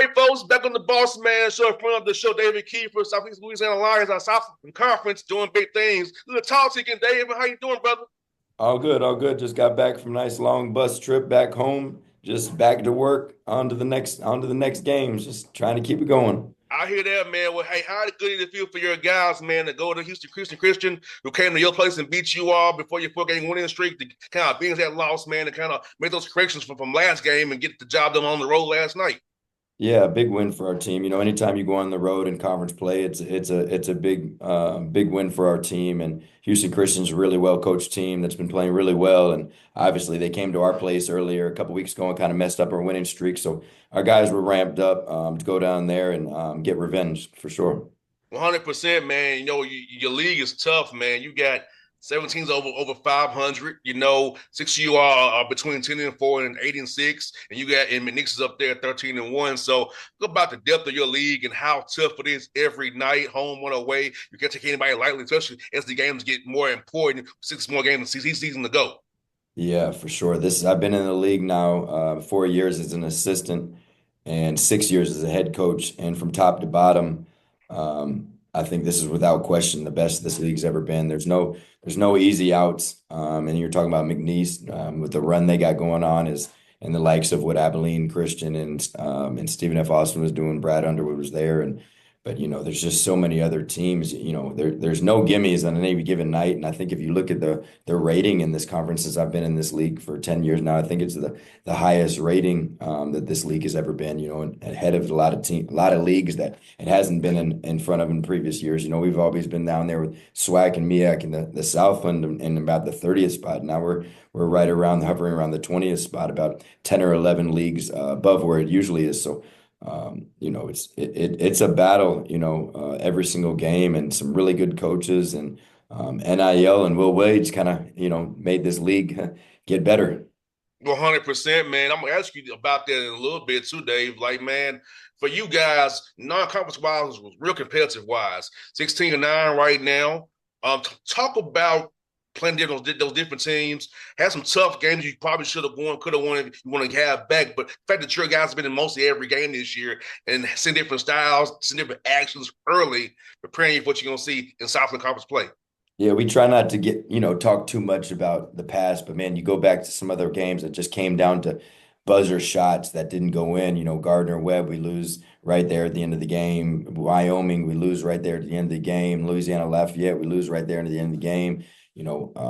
right, folks, back on the Bossman show in front of the show, David Kiefer, Southeastern Louisiana Lions, our Southeastern Conference, doing big things. Good to talk to you again, David. How you doing, brother? All good, all good. Just got back from a nice long bus trip back home. Just back to work, on to the next games. Just trying to keep it going. I hear that, man. Well, hey, how good did it feel for your guys, man, to go to Houston Christian, who came to your place and beat you all before your four-game winning streak, to kind of being that loss, man, to kind of make those corrections from last game and get the job done on the road last night? Yeah, big win for our team. Anytime you go on the road in conference play, it's a big win for our team. And Houston Christian's a really well coached team that's been playing really well. And obviously they came to our place earlier a couple weeks ago and kind of messed up our winning streak. So our guys were ramped up to go down there and get revenge for sure. 100%, man. Your league is tough, man. You got 17's over 500. 6 of you are between 10-4 and 8-6, and you got and McNick's is up there 13-1. So go about the depth of your league and how tough it is every night, home and away. You can't take anybody lightly, especially as the games get more important. 6 more games of season to go. Yeah, for sure. I've been in the league now 4 years as an assistant and 6 years as a head coach. And from top to bottom, I think this is without question the best this league's ever been. There's no easy outs. And you're talking about McNeese with the run they got going on is and the likes of what Abilene Christian and Stephen F. Austin was doing. Brad Underwood was there, but there's just so many other teams. There's no gimmies on any given night. And I think if you look at the rating in this conference, since I've been in this league for 10 years now, I think it's the highest rating that this league has ever been, and ahead of a lot of leagues that it hasn't been in front of in previous years. We've always been down there with SWAC and MEAC in the Southland in about the 30th spot. Now we're right around hovering around the 20th spot, about 10 or 11 leagues above where it usually is. So it's a battle, every single game, and some really good coaches and NIL and Will Wade kind of, made this league get better. 100%, man. I'm gonna ask you about that in a little bit too, Dave. Like, man, for you guys, non-conference wise was real competitive wise. 16-9 right now. Talk about playing those different teams. Had some tough games you probably should have won, could have won if you want to have back. But the fact that your guys have been in mostly every game this year and seen different styles, seen different actions early, preparing you for what you're gonna see in Southland Conference play. Yeah, we try not to get, talk too much about the past, but man, you go back to some other games that just came down to buzzer shots that didn't go in. Gardner Webb, we lose right there at the end of the game. Wyoming, we lose right there at the end of the game. Louisiana Lafayette, we lose right there at the end of the game.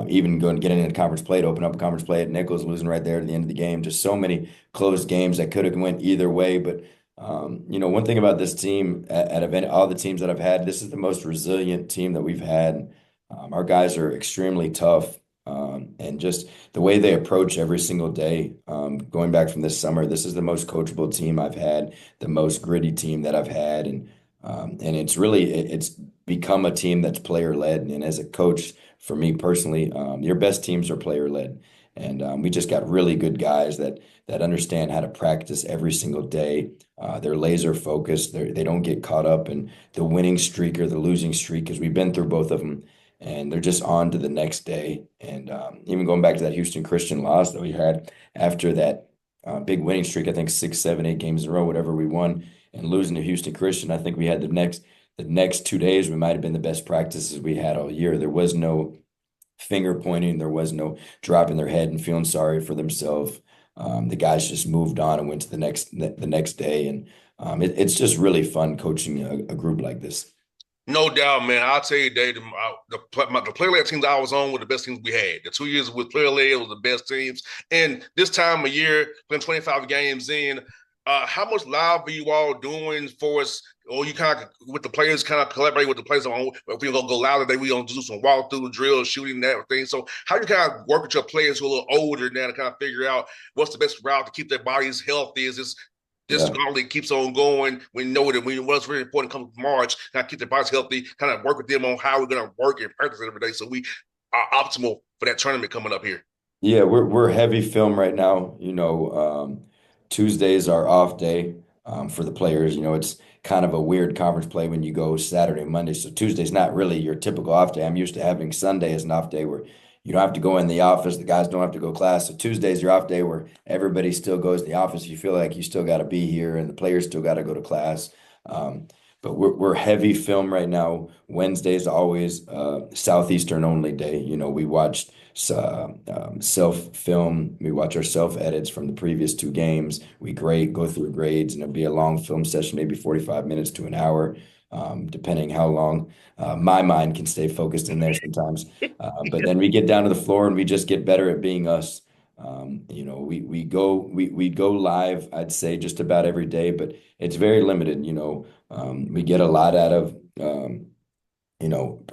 Even going getting into conference play to open up a conference play at Nichols, losing right there at the end of the game. Just so many close games that could have went either way. But one thing about this team, out of all the teams that I've had, this is the most resilient team that we've had. Our guys are extremely tough, and just the way they approach every single day. Going back from this summer, this is the most coachable team I've had, the most gritty team that I've had, and it's become a team that's player led. And as a coach, for me personally, your best teams are player led, and we just got really good guys that understand how to practice every single day. They're laser focused. They don't get caught up in the winning streak or the losing streak because we've been through both of them, and they're just on to the next day. And even going back to that Houston Christian loss that we had after that big winning streak, I think 6, 7, 8 games in a row, whatever we won, and losing to Houston Christian, I think we had the next 2 days, we might have been the best practices we had all year. There was no finger pointing. There was no dropping their head and feeling sorry for themselves. The guys just moved on and went to the next day. And it's just really fun coaching a group like this. No doubt, man. I'll tell you, Dave, the player-led teams I was on were the best teams we had. The 2 years with player-led was the best teams. And this time of year, playing 25 games in, how much live are you all doing for us? Or you kind of, with the players, kind of collaborate with the players on, if we're going to go louder today, we're going to do some walk-through drills, shooting, that thing. So how you kind of work with your players who are a little older now to kind of figure out what's the best route to keep their bodies healthy? Is this Yeah. gauntlet keeps on going? We know that what's really important comes March, kind of keep their bodies healthy, kind of work with them on how we're going to work and practice every day so we are optimal for that tournament coming up here. Yeah, we're heavy film right now. Tuesdays are off day for the players. It's kind of a weird conference play when you go Saturday, Monday. So Tuesday's not really your typical off day. I'm used to having Sunday as an off day where You don't have to go in the office. The guys don't have to go to class. So Tuesday's your off day where everybody still goes to the office. You feel like you still got to be here, and the players still got to go to class. Um, but we're heavy film right now. Wednesday's always Southeastern only day. We watched self film. We watch our self edits from the previous two games. We grade, go through grades, and it'll be a long film session, maybe 45 minutes to an hour, depending how long my mind can stay focused in there sometimes. But then we get down to the floor and we just get better at being us. We go live, I'd say just about every day, but it's very limited. We get a lot out of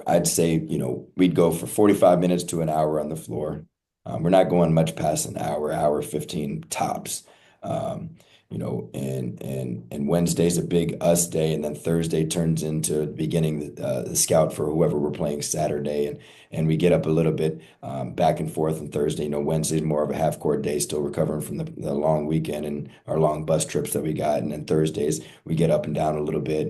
I'd say, we'd go for 45 minutes to an hour on the floor. We're not going much past an hour, hour 15 tops. And Wednesday's a big us day, and then Thursday turns into beginning the scout for whoever we're playing Saturday, and we get up a little bit back and forth on Thursday. Wednesday's more of a half court day, still recovering from the long weekend and our long bus trips that we got, and then Thursdays we get up and down a little bit,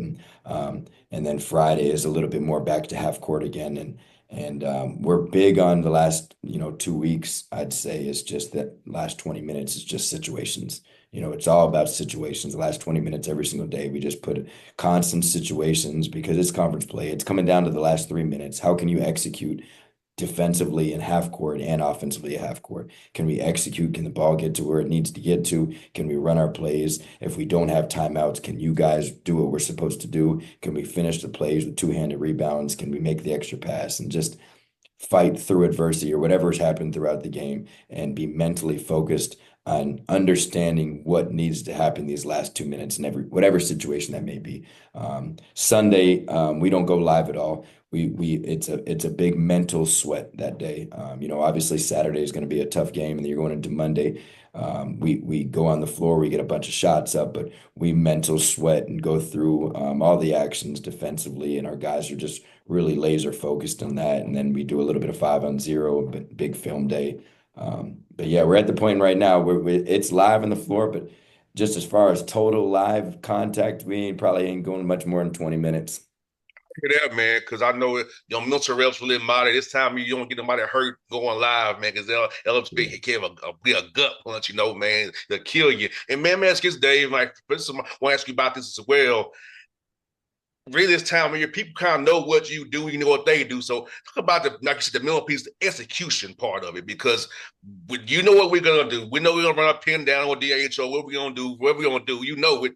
and then Friday is a little bit more back to half court again, and we're big on the last 2 weeks. I'd say it's just that last 20 minutes is just situations. It's all about situations. The last 20 minutes every single day, we just put constant situations because it's conference play. It's coming down to the last 3 minutes. How can you execute defensively in half court and offensively at half court? Can we execute? Can the ball get to where it needs to get to? Can we run our plays? If we don't have timeouts, can you guys do what we're supposed to do? Can we finish the plays with two-handed rebounds? Can we make the extra pass and just fight through adversity or whatever's happened throughout the game and be mentally focused on understanding what needs to happen these last 2 minutes in whatever situation that may be. Sunday, we don't go live at all. It's a big mental sweat that day. Obviously Saturday is going to be a tough game, and then you're going into Monday. We go on the floor, we get a bunch of shots up, but we mental sweat and go through all the actions defensively, and our guys are just really laser focused on that. And then we do a little bit of 5-on-0, but big film day. But yeah, we're at the point right now where it's live on the floor, but just as far as total live contact, we probably ain't going much more than 20 minutes. That, man, because I know your mental reps really matter. This time you don't get nobody hurt going live, man, because they'll be a gut punch, man. They'll kill you. And man, ask this, Dave, like, I want to ask you about this as well. Really, this time of year, people kind of know what you do, you know what they do. So talk about like you said, the middle piece, the execution part of it, because you know what we're gonna do. We know we're gonna run a pin down on DHO, what we're gonna do, what we're gonna do. You know it.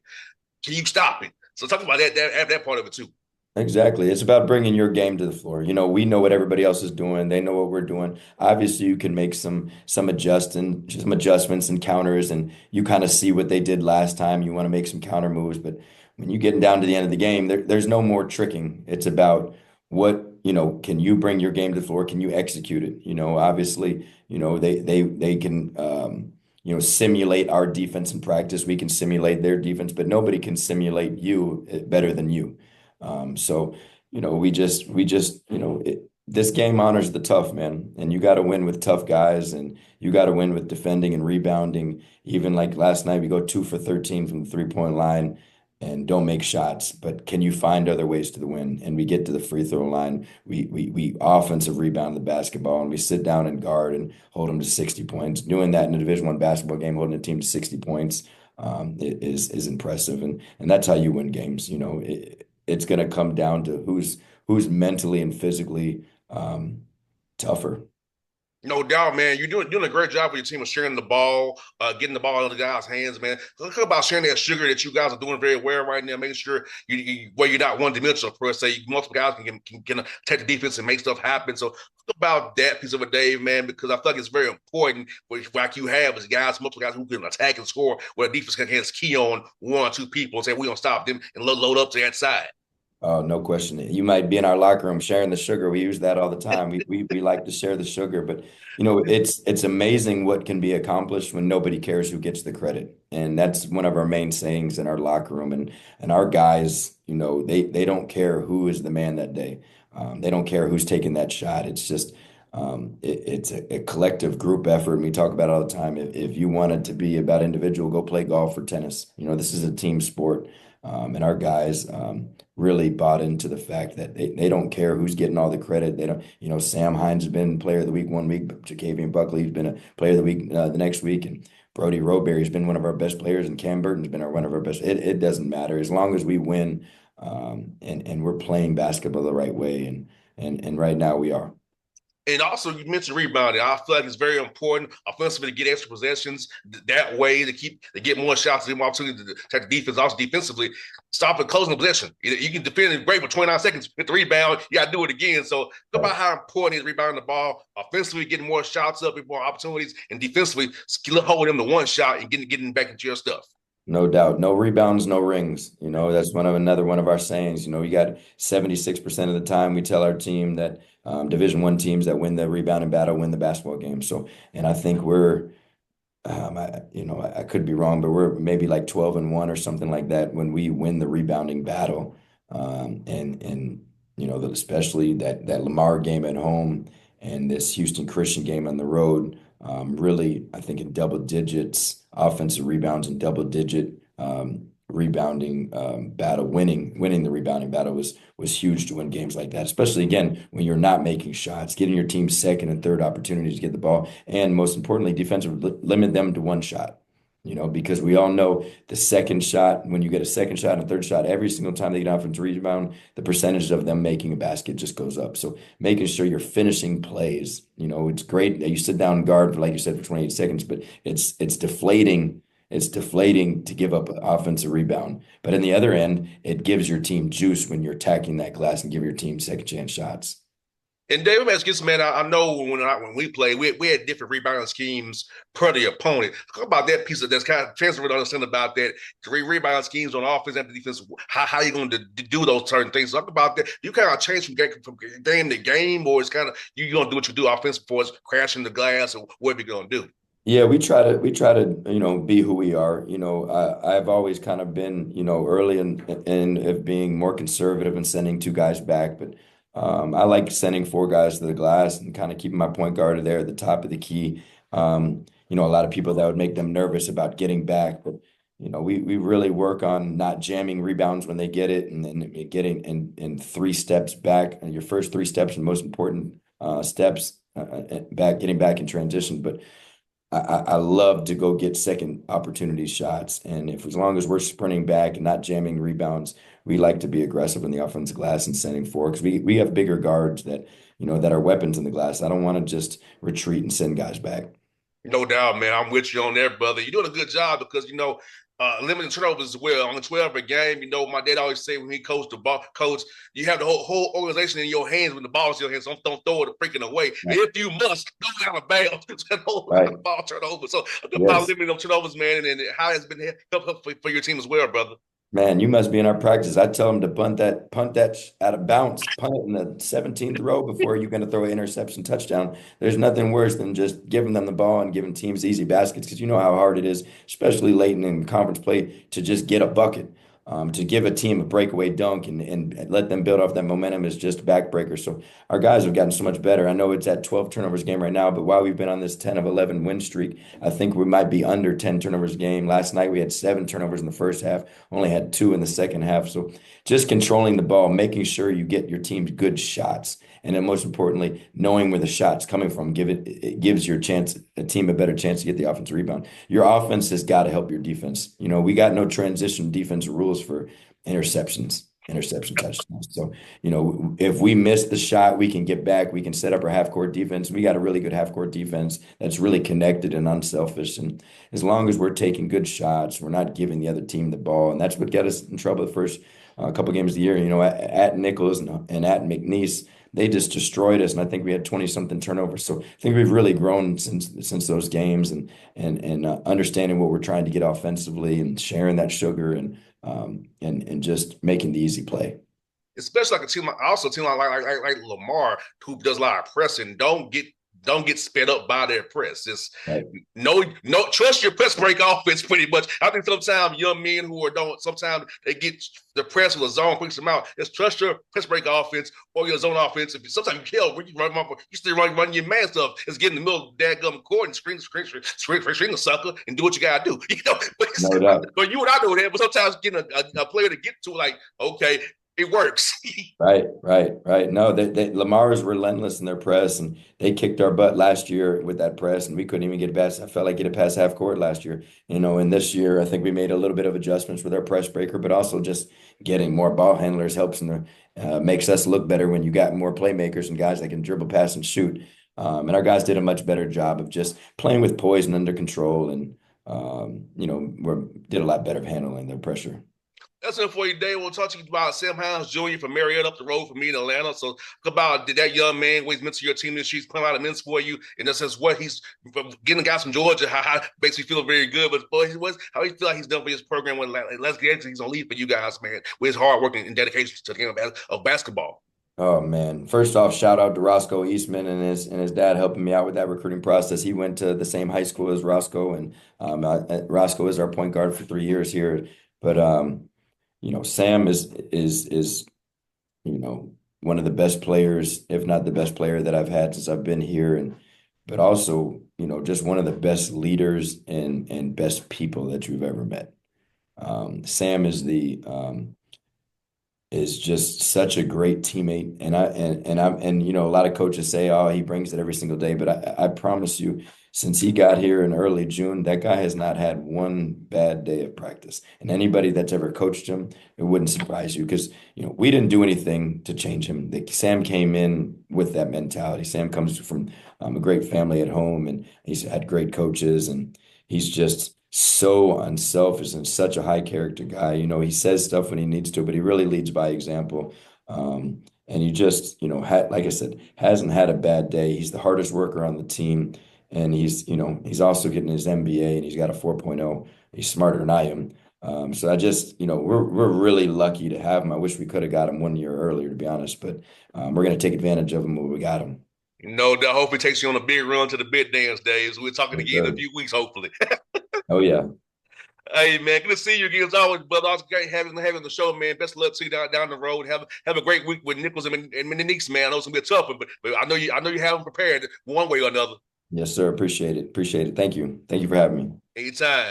Can you stop it? So talk about that part of it too. Exactly. It's about bringing your game to the floor. We know what everybody else is doing. They know what we're doing. Obviously, you can make some adjustments and counters, and you kind of see what they did last time. You want to make some counter moves, but when you're getting down to the end of the game, there's no more tricking. It's about can you bring your game to the floor? Can you execute it? Obviously, they can simulate our defense in practice. We can simulate their defense, but nobody can simulate you better than you. So, this game honors the tough, man. And you got to win with tough guys, and you got to win with defending and rebounding. Even like last night, we go 2 for 13 from the 3-point line and don't make shots. But can you find other ways to the win? And we get to the free throw line. We offensive rebound the basketball, and we sit down and guard and hold them to 60 points. Doing that in a Division I basketball game, holding a team to 60 points, is impressive. And that's how you win games. It's going to come down to who's mentally and physically tougher. No doubt, man. You're doing a great job with your team of sharing the ball, getting the ball in the guys' hands, man. Look about sharing that sugar that you guys are doing very well right now, making sure where you're not one dimensional per se. Multiple guys can take the defense and make stuff happen. So talk about that piece of it, Dave, man, because I feel like it's very important. Like you have as guys, multiple guys who can attack and score, where the defense can just key on one or two people and say we're gonna stop them and load up to that side. Oh, no question. You might be in our locker room sharing the sugar. We use that all the time. We like to share the sugar, but it's amazing what can be accomplished when nobody cares who gets the credit. And that's one of our main sayings in our locker room. And our guys, they don't care who is the man that day. They don't care who's taking that shot. It's just it's a collective group effort. And we talk about it all the time. If you want it to be about individual, go play golf or tennis. This is a team sport. And our guys really bought into the fact that they don't care who's getting all the credit. They don't, Sam Hines has been player of the week one week, but Ja'Cavian Buckley's been a player of the week the next week, and Brody Roberry's been one of our best players, and Cam Burton's been one of our best. It doesn't matter as long as we win, and we're playing basketball the right way, and right now we are. And also, you mentioned rebounding. I feel like it's very important offensively to get extra possessions that way to get more shots, to get more opportunity to attack the defense. Also, defensively, stop and closing the possession. You can defend it great for 29 seconds, hit the rebound, you got to do it again. So, think about how important it is rebounding the ball, offensively, getting more shots up, more opportunities, and defensively, hold them to one shot and getting back into your stuff. No doubt. No rebounds, no rings. That's another one of our sayings. You got 76% of the time we tell our team that Division I teams that win the rebounding battle win the basketball game. So, and I think we're, I could be wrong, but we're maybe like 12-1 or something like that when we win the rebounding battle. And especially that Lamar game at home and this Houston Christian game on the road, really, I think in double digits, offensive rebounds and double digit rebounding battle, winning the rebounding battle was huge to win games like that, especially again when you're not making shots, getting your team second and third opportunities to get the ball, and most importantly, defensively limit them to one shot. Because we all know the second shot, when you get a second shot and a third shot, every single time they get offensive rebound, the percentage of them making a basket just goes up. So making sure you're finishing plays, it's great that you sit down and guard, like you said, for 28 seconds, but it's deflating. It's deflating to give up an offensive rebound. But in the other end, it gives your team juice when you're attacking that glass and give your team second chance shots. And David Matthews, man, I know when we played, we had different rebounding schemes per the opponent. Talk about that piece that's kind of transferred to understand about that. Rebounding schemes on offense and defense, how you going to do those certain things. Talk about that. You kind of change from game to game, or it's kind of you going to do what you do offensive for us, crashing the glass, or what you going to do? Yeah, we try to be who we are. I've always kind of been, early in of being more conservative and sending two guys back, but I like sending four guys to the glass and kind of keeping my point guard there at the top of the key. A lot of people that would make them nervous about getting back, but we really work on not jamming rebounds when they get it, and then getting in three steps back, your first three steps and most important steps getting back in transition, but. I love to go get second opportunity shots. And as long as we're sprinting back and not jamming rebounds, we like to be aggressive in the offensive glass and sending four because we have bigger guards that are weapons in the glass. I don't want to just retreat and send guys back. No doubt, man. I'm with you on there, brother. You're doing a good job because limiting turnovers as well. On the 12 a game, my dad always say when he coached you have the whole organization in your hands when the ball's in your hands. So don't throw it freaking away. Right. If you must, go out of bounds. Don't let the ball turn over. So about limiting those turnovers, man, and how it's been helpful for your team as well, brother. Man, you must be in our practice. I tell them to punt that out of bounds, punt it in the 17th row before you're going to throw an interception touchdown. There's nothing worse than just giving them the ball and giving teams easy baskets because you know how hard it is, especially late in conference play, to just get a bucket. To give a team a breakaway dunk and let them build off that momentum is just a backbreaker. So our guys have gotten so much better. I know it's at 12 turnovers game right now, but while we've been on this 10 of 11 win streak, I think we might be under 10 turnovers a game. Last night we had 7 turnovers in the first half, only had 2 in the second half. So just controlling the ball, making sure you get your team good shots. And then most importantly, knowing where the shot's coming from, it gives your team a better chance to get the offensive rebound. Your offense has got to help your defense. We got no transition defense rules for interception touchdowns. So, if we miss the shot, we can get back. We can set up our half-court defense. We got a really good half-court defense that's really connected and unselfish. And as long as we're taking good shots, we're not giving the other team the ball. And that's what got us in trouble the first couple games of the year. At Nichols and at McNeese, they just destroyed us, and I think we had 20-something turnovers. So I think we've really grown since those games, and understanding what we're trying to get offensively, and sharing that sugar, and just making the easy play. Especially like a team like Lamar, who does a lot of pressing. Don't get don't get sped up by their press. Just Right. no trust your press break offense pretty much. I think sometimes young men who are don't sometimes they get the press with a zone freaks them out. Just trust your press break offense or your zone offense. If sometimes you kill, you still run your man stuff. It's get in the middle of the dadgum court and screen the sucker and do what you gotta do. No doubt. But you and I know that. But sometimes getting a player to get to like, okay, it works. Right, right, right. No, Lamar is relentless in their press, and they kicked our butt last year with that press, and we couldn't even get past. I felt like get it past half court last year, and this year I think we made a little bit of adjustments with our press breaker, but also just getting more ball handlers helps in the makes us look better when you got more playmakers and guys that can dribble, pass, and shoot. And our guys did a much better job of just playing with poise and under control, and did a lot better of handling their pressure. That's it for you today. We'll talk to you about Sam Hines Jr. from Marietta up the road from me in Atlanta. So about that young man, what he's meant to your team this year. He's playing out of minutes for you. And this is what he's getting guys from Georgia, how makes me feel very good. But boy, how he feel like he's done for his program. When let's get into he's gonna lead for you guys, man, with his hard work and dedication to the game of basketball. Oh man! First off, shout out to Roscoe Eastman and his dad helping me out with that recruiting process. He went to the same high school as Roscoe, and Roscoe is our point guard for 3 years here. But Sam is one of the best players, if not the best player that I've had since I've been here, and but also just one of the best leaders and best people that you've ever met. Sam is just such a great teammate, and a lot of coaches say, oh, he brings it every single day, but I promise you, since he got here in early June, that guy has not had one bad day of practice. And anybody that's ever coached him, it wouldn't surprise you because we didn't do anything to change him. Sam came in with that mentality. Sam comes from a great family at home, and he's had great coaches, and he's just so unselfish and such a high character guy. He says stuff when he needs to, but he really leads by example. And he just, like I said, hasn't had a bad day. He's the hardest worker on the team. And he's also getting his MBA, and he's got a 4.0. He's smarter than I am. So I just, we're really lucky to have him. I wish we could have got him 1 year earlier, to be honest, but we're going to take advantage of him when we got him. That hopefully takes you on a big run to the bit dance days. We're talking Yes, again in a sir. few weeks, hopefully. Oh yeah. Hey man, good to see you again as always, brother. It's great having the show, man. Best of luck to you down the road. Have a great week with Nichols and Niece, man. I know it's gonna be a tough one, but I know you have them prepared one way or another. Yes, sir. Appreciate it. Appreciate it. Thank you. Thank you for having me. Anytime.